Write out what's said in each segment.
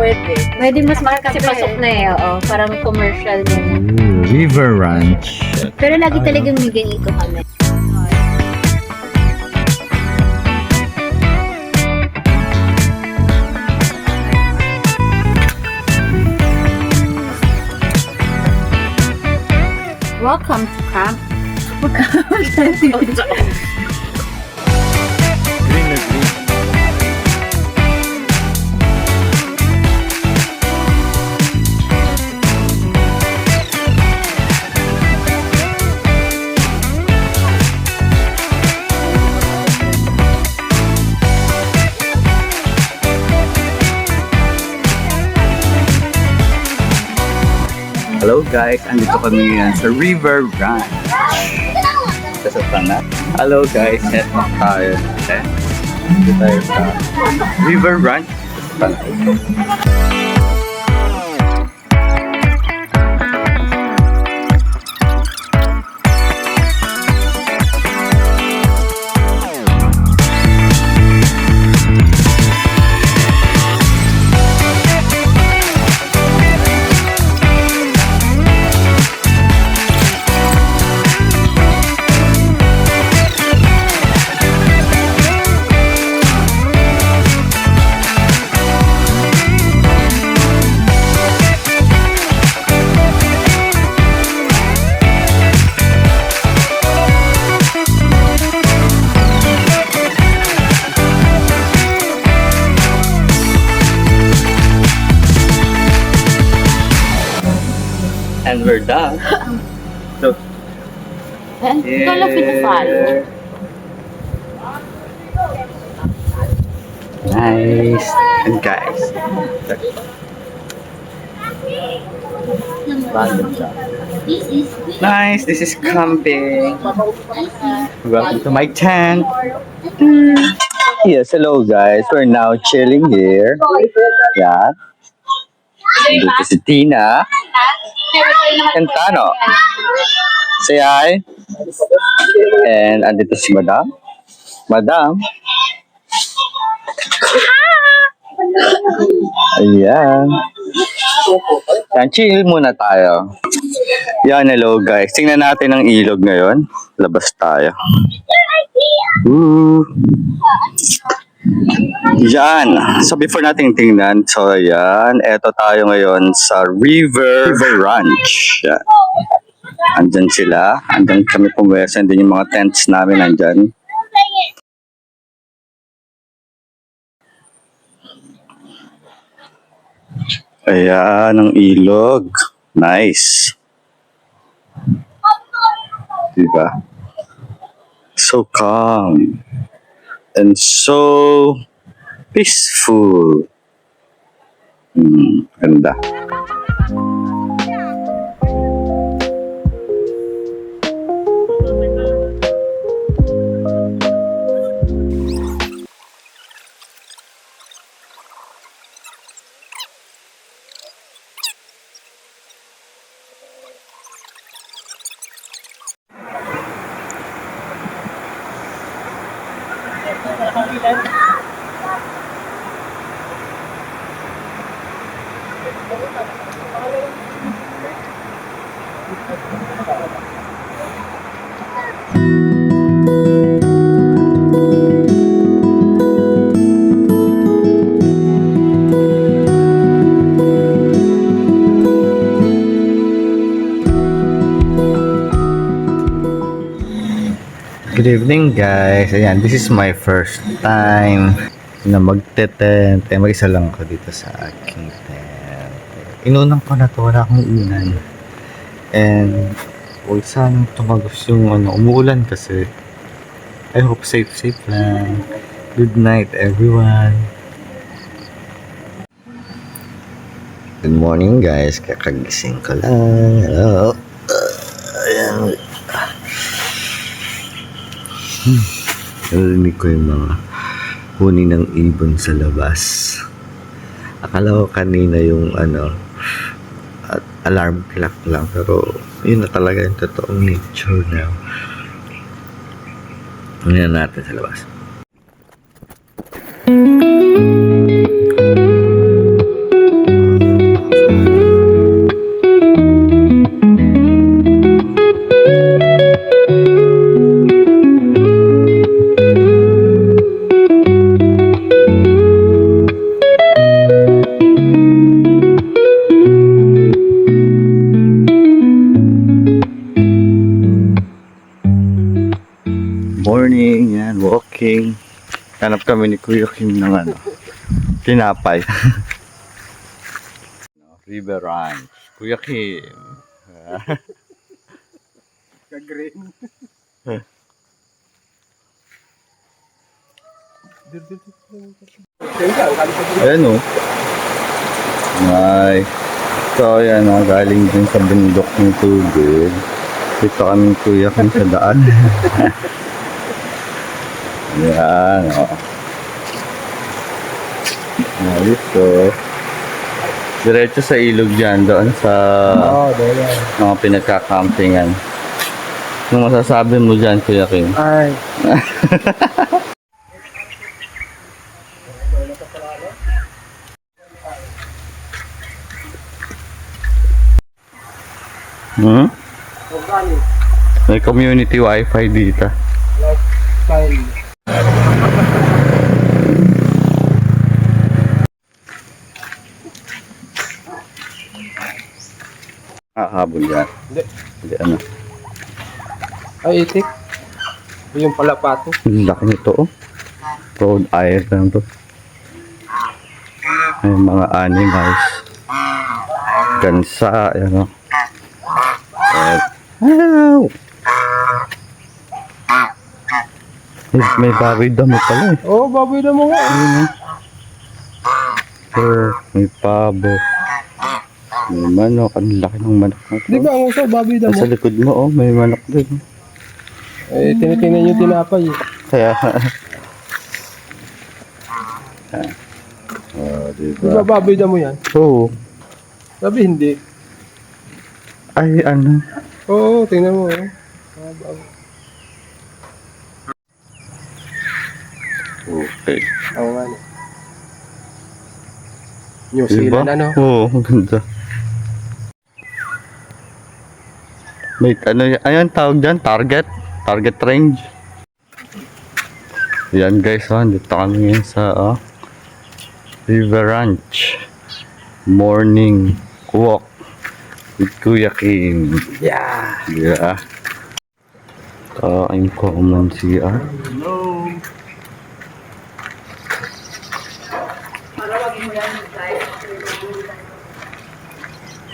Pwede. Pwede mas mahal kasi pasok na eh. Oo, parang commercial yun. River Ranch. Pero lagi talagang may ganito kami. Welcome to camp. Green na green. Hello guys, andito kami ngayon sa River Ranch. Sa Santana. Hello guys, head back tayo. Dito tayo sa River Ranch sa Santana. And we're done. So, Ikaw lang pinapalo. nice. And guys, nice. This is camping. Welcome to my tent. Yes, hello guys. We're now chilling here. Yeah. Dito si Tina and Tano. Say hi. And andito si Madam. Madam. Ayan. Yan, chill muna tayo. Yan, hello guys. Tingnan natin ang ilog ngayon. Labas tayo. Woo! Yan. So before nating tingnan, so yan, eto tayo ngayon sa River Ranch. Yan. Andyan sila. Andyan kami pumwesa. Andyan yung mga tents namin andyan. Ayan, ang ilog. Nice. Diba? So calm. And so peaceful. Ganda. Good evening guys. Ayan, this is my first time na magte-tent. Mag-isa lang ako dito sa aking tent. Inunang ko na to, wala akong inan. And huwag sanang tumagos yung umuulan kasi. I hope safe lang. Good night everyone. Good morning guys. Kakagising ko lang. Hello. Ayan. Narinig ko yung mga huni ng ibon sa labas. Akala ko kanina yung alarm clock lang, pero yun na talaga yung totoong nature na. Tingnan natin sa labas. morning. Yan, walking. Hanap kami ni Kuya Kim ng ano, tinapay. River Ranch. Kuya Kim. Ka-green. Ayan o. Ay. So, ayan o. Galing din sa bundok ng tubig. Dito kami Kuya Kim sa daan. Ayan o. Ayos o. Diretso sa ilog dyan. Doon sa mga pinagkakampingan. Ano masasabi mo dyan Kuya Kim? Ay. Hmm? May community wifi dito. Lifestyle. Habol yan. Hindi. Hindi ano. Ay, itik. Yung palapato. Ang laki nito oh. Rhode Island to. May mga animals. Gansa, yan oh. Hello! May baboy damo pala eh. Oo, baboy na mo nga. Ayun oh. Sure, may pabo. May manok. Ang laki ng manok na to. Di ba ang uso, baboy na mo? Sa likod mo oh, may manok din. Eh, tinitingnan yung tinapay eh. Kaya Di diba? ba baboy na mo yan? Oo. Sabi hindi. Ay, ano? Oo, tingnan mo. Baboy. Okay. Oo nga. New Diba? Zealand ano? Oo, ang ganda. May ano, ayan tawag dyan, target range. Yan guys, dito kami ngayon sa River Ranch. Morning walk with Kuya Kim. Yeah! Yeah. I'm common CR. Hello!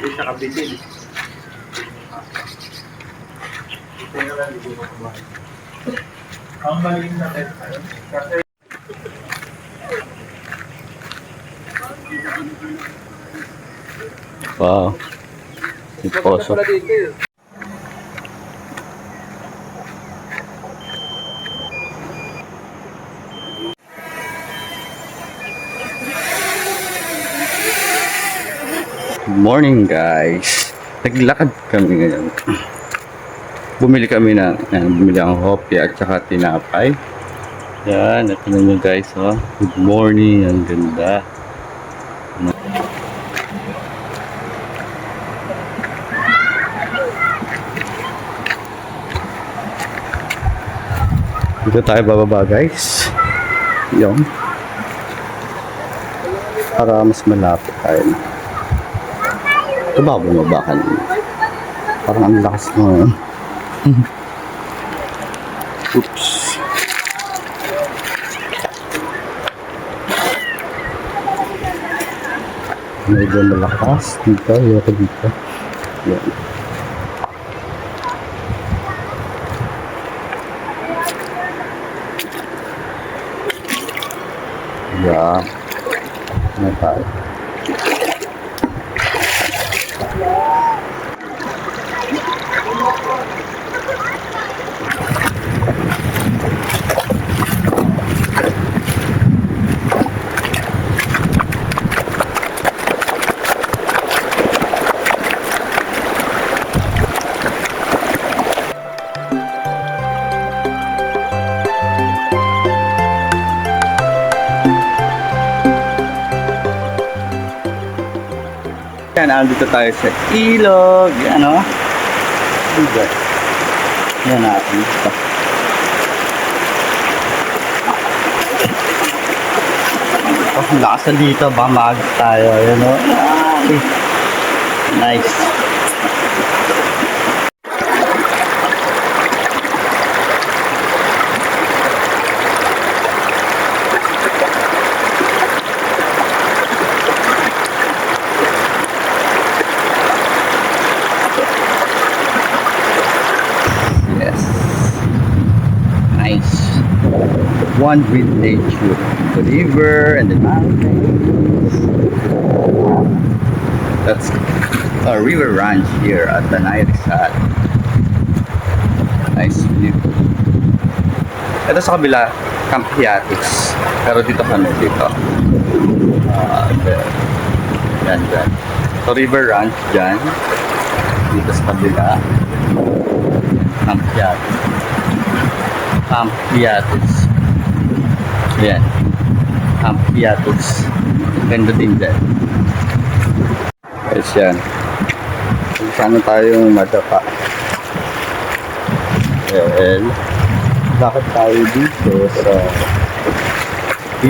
Hindi siya kabitin. Ang maling na kasi Wow. Iposo. Good morning guys. Naglakad kami ngayon. Bumili kami bumili ang hopya at saka tinapay. Yan, ito na nyo guys oh. Good morning, ang ganda. Dito tayo bababa guys. Yung para mas malapit tayo. Ito ba bumaba ka na? Parang ang lakas mo. Oops. Medyo malakas dito. Ayoko dito. Yan. Yeah. Ano tayo? Yan, andito tayo sa ilog. Yan, o. Diba? Yan natin. Ito. Oh, lakas na dito. Bamag tayo. Yan, o. Nice. one with nature. The river and the mountains. That's a river ranch here at the Rizal. Nice view. Ito sa kabila, Camp Hiatus. Pero dito kami dito. There. Yan, dyan. So, river ranch dyan. Dito sa kabila. Camp Hiatus. Camp Hiatus. Yan. Camp Hiatus. Ganda din dyan. Guys, yan. Sana tayong madapa. Well, bakit tayo dito sa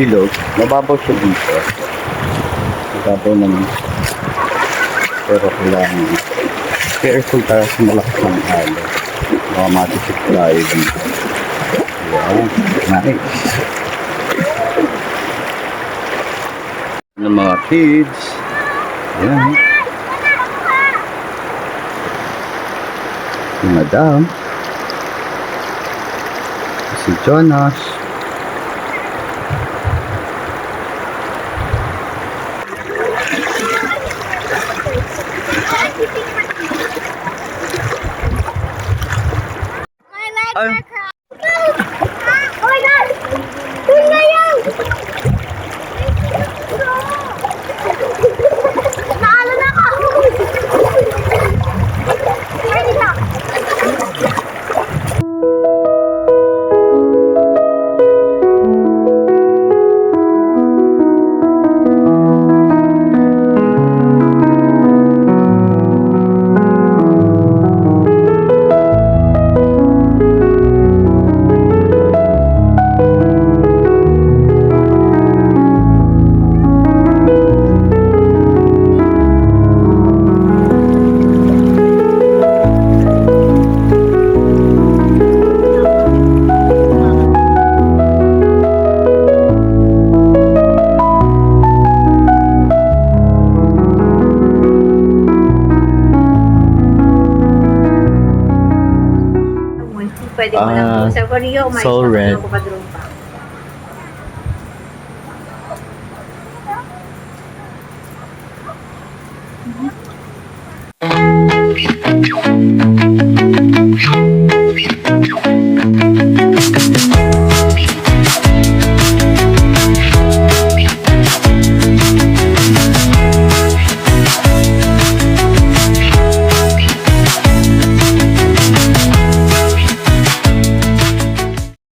ilog? Mababaw siya dito. Mababaw naman. Pero kailangan careful tayo sa malakas ng alon. Baka matisip tayo dito. Yan. Nice. Ng mga kids. Yan. Si Madam. Si Jonas. Ay, Oh my God! Yun na yan! Naalala na ako! Ready na! Pwede mo lang po. Sa Korea, umayos so na red. ako padrong pa.